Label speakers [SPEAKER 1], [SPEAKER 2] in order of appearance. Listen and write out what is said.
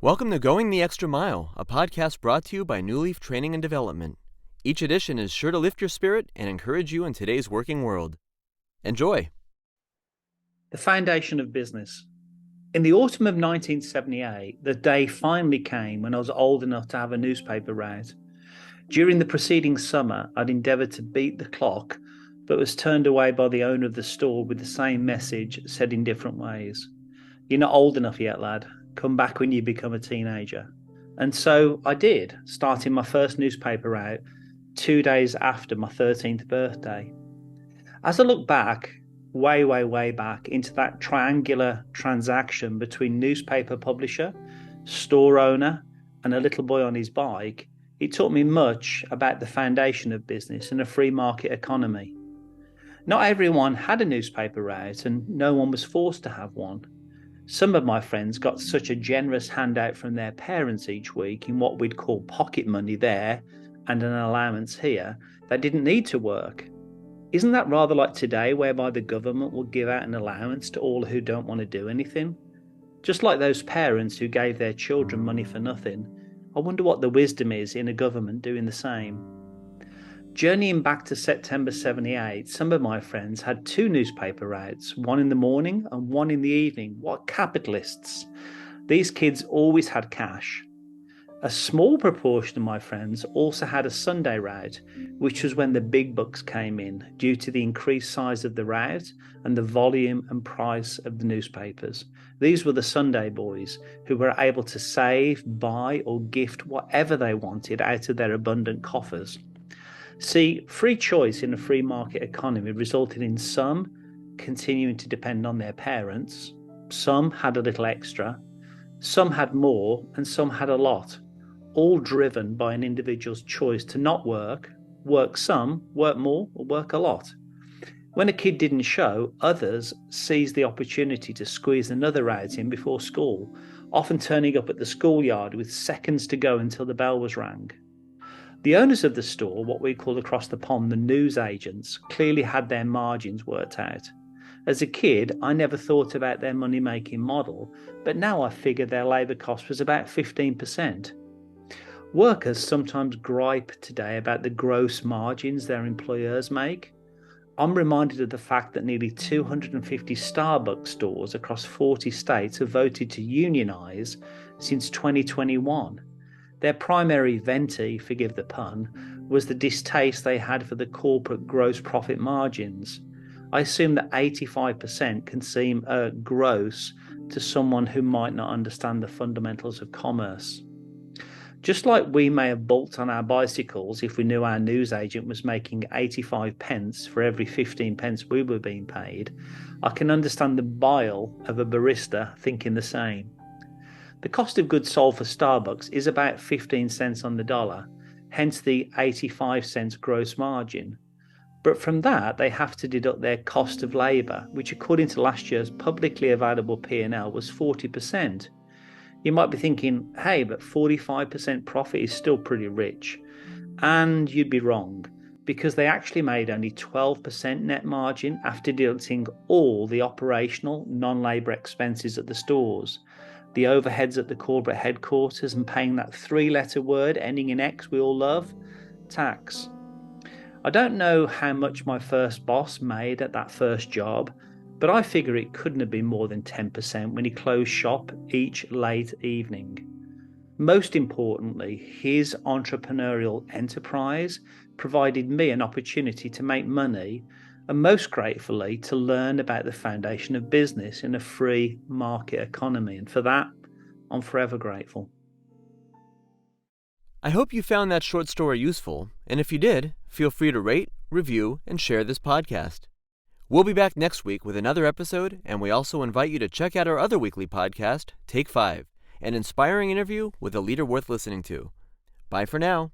[SPEAKER 1] Welcome to Going the Extra Mile, a podcast brought to you by Newleaf Training and Development. Each edition is sure to lift your spirit and encourage you in today's working world. Enjoy.
[SPEAKER 2] The foundation of business. In the autumn of 1978, the day finally came when I was old enough to have a newspaper route. During the preceding summer, I'd endeavoured to beat the clock, but was turned away by the owner of the store with the same message said in different ways. You're not old enough yet, lad. Come back when you become a teenager. And so I did, starting my first newspaper route 2 days after my 13th birthday. As I look back, way back into that triangular transaction between newspaper publisher, store owner, and a little boy on his bike, it taught me much about the foundation of business and a free market economy. Not everyone had a newspaper route, and no one was forced to have one. Some of my friends got such a generous handout from their parents each week in what we'd call pocket money there and an allowance here, they didn't need to work. Isn't that rather like today, whereby the government will give out an allowance to all who don't want to do anything? Just like those parents who gave their children money for nothing, I wonder what the wisdom is in a government doing the same. Journeying back to September 78, some of my friends had 2 newspaper routes, one in the morning and one in the evening. What capitalists! These kids always had cash. A small proportion of my friends also had a Sunday route, which was when the big bucks came in due to the increased size of the route and the volume and price of the newspapers. These were the Sunday boys who were able to save, buy or gift whatever they wanted out of their abundant coffers. See, free choice in a free market economy resulted in some continuing to depend on their parents, some had a little extra, some had more, and some had a lot, all driven by an individual's choice to not work some, work more, or work a lot. When a kid didn't show, others seized the opportunity to squeeze another route in before school, often turning up at the schoolyard with seconds to go until the bell was rang. The owners of the store, what we called across the pond the news agents, clearly had their margins worked out. As a kid, I never thought about their money-making model, but now I figure their labour cost was about 15%. Workers sometimes gripe today about the gross margins their employers make. I'm reminded of the fact that nearly 250 Starbucks stores across 40 states have voted to unionise since 2021. Their primary venti, forgive the pun, was the distaste they had for the corporate gross profit margins. I assume that 85% can seem gross to someone who might not understand the fundamentals of commerce. Just like we may have balked on our bicycles if we knew our newsagent was making 85 pence for every 15 pence we were being paid, I can understand the bile of a barista thinking the same. The cost of goods sold for Starbucks is about 15 cents on the dollar, hence the 85 cents gross margin. But from that, they have to deduct their cost of labour, which according to last year's publicly available P&L was 40%. You might be thinking, hey, but 45% profit is still pretty rich. And you'd be wrong, because they actually made only 12% net margin after deducting all the operational, non-labour expenses at the stores, the overheads at the corporate headquarters, and paying that 3-letter word ending in X we all love, tax. I don't know how much my first boss made at that first job, but I figure it couldn't have been more than 10% when he closed shop each late evening. Most importantly, his entrepreneurial enterprise provided me an opportunity to make money and most gratefully to learn about the foundation of business in a free market economy. And for that, I'm forever grateful.
[SPEAKER 1] I hope you found that short story useful, and if you did, feel free to rate, review, and share this podcast. We'll be back next week with another episode, and we also invite you to check out our other weekly podcast, Take 5, an inspiring interview with a leader worth listening to. Bye for now.